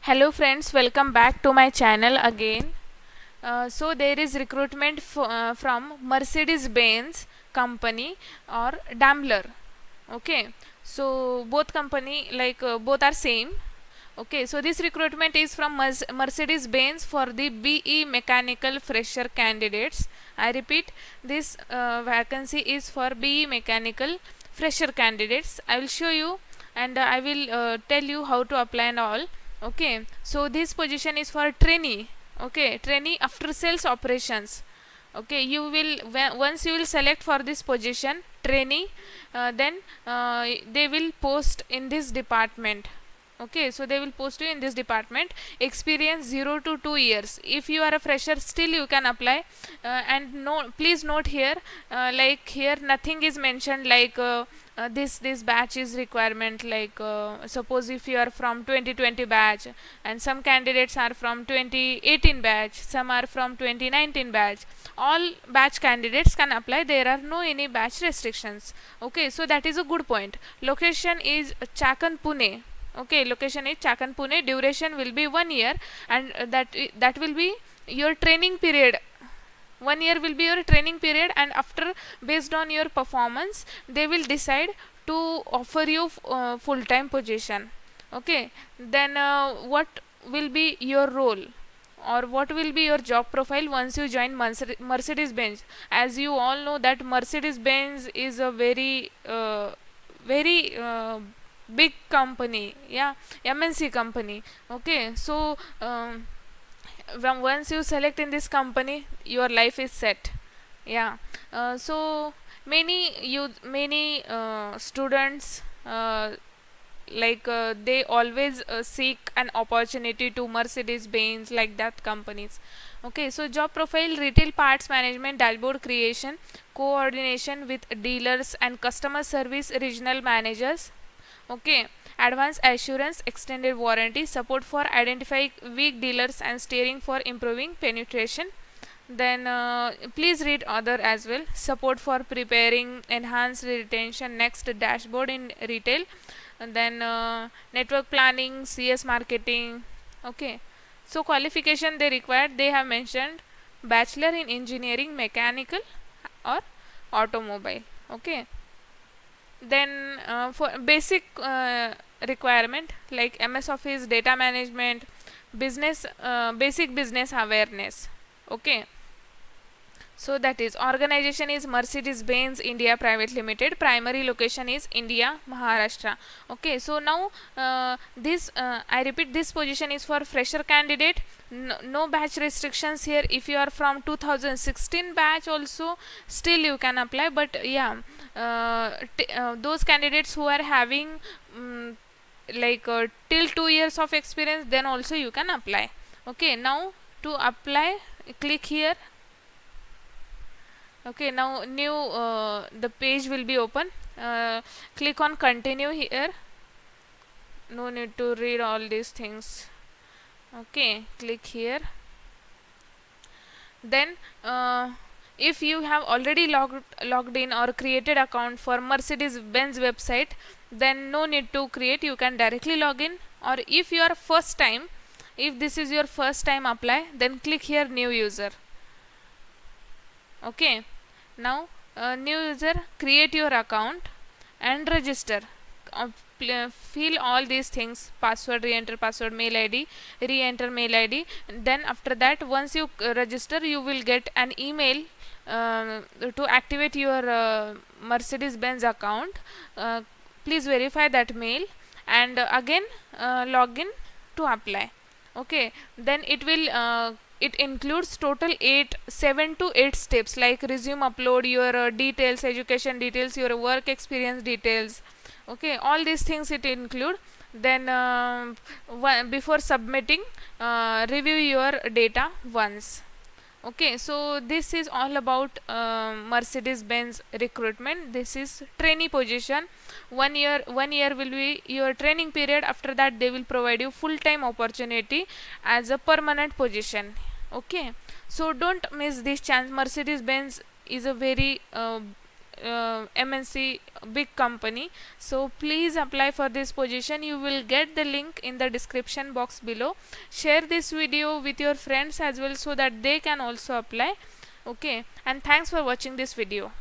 Hello friends, welcome back to my channel again. So there is recruitment from Mercedes-Benz company or Daimler. Okay, so both company both are same. Okay, so this recruitment is from Mercedes-Benz for the BE mechanical fresher candidates. I repeat, this vacancy is for BE mechanical fresher candidates. I will show you and I will tell you how to apply and all. Okay, so this position is for trainee. Okay, trainee after sales operations. Okay, you will once you will select for this position trainee, then they will post in this department. Okay, so they will post you in this department. Experience 0 to 2 years. If you are a fresher, still you can apply. And no, please note here, like here nothing is mentioned like this batch is requirement. Suppose if you are from 2020 batch and some candidates are from 2018 batch, some are from 2019 batch, all batch candidates can apply. There are no any batch restrictions. Okay, so that is a good point. Location is Chakan, Pune. Okay, location is Chakan, Pune. Duration will be 1 year, and that will be your training period. 1 year will be your training period, and after, based on your performance, they will decide to offer you full-time position. Okay, then what will be your role, or what will be your job profile once you join Mercedes-Benz? As you all know that Mercedes-Benz is a very big company, yeah, MNC company. Okay, so once you select in this company, your life is set. Yeah, so many students, they always seek an opportunity to Mercedes-Benz, like that companies. Okay, so job profile: retail parts management, dashboard creation, coordination with dealers and customer service regional managers. Okay, advanced assurance, extended warranty, support for identifying weak dealers and steering for improving penetration. Then please read other as well. Support for preparing enhanced retention, next dashboard in retail, and then network planning, CS marketing. Okay, so qualification they required, they have mentioned bachelor in engineering, mechanical or automobile. Okay, then for basic requirement like MS Office, data management, business, basic business awareness. Okay, so that is, organization is Mercedes-Benz India Private Limited. Primary location is India, Maharashtra. Okay, so now this I repeat, this position is for fresher candidate. No batch restrictions here. If you are from 2016 batch also, still you can apply. But yeah, those candidates who are having till 2 years of experience, then also you can apply. Okay, now to apply, click here. Okay, now new the page will be open. Click on continue here. No need to read all these things. Okay, click here. Then if you have already logged in or created account for Mercedes-Benz website, then no need to create, you can directly log in. Or if you are first time, if this is your first time apply, then click here new user. Okay, now new user, create your account and register. Fill all these things: password, re-enter password, mail id, re-enter mail id. Then after that, once you register, you will get an email to activate your Mercedes-Benz account. Please verify that mail and again log in to apply. Okay, then it includes total 7 to 8 steps, like resume upload, your details, education details, your work experience details. Okay, all these things it include. Then before submitting, review your data once. Okay, so this is all about Mercedes-Benz recruitment. This is trainee position. 1 year will be your training period. After that, they will provide you full-time opportunity as a permanent position. Okay, so don't miss this chance. Mercedes-Benz is a very MNC big company. So please apply for this position. You will get the link in the description box below. Share this video with your friends as well so that they can also apply. Okay, and thanks for watching this video.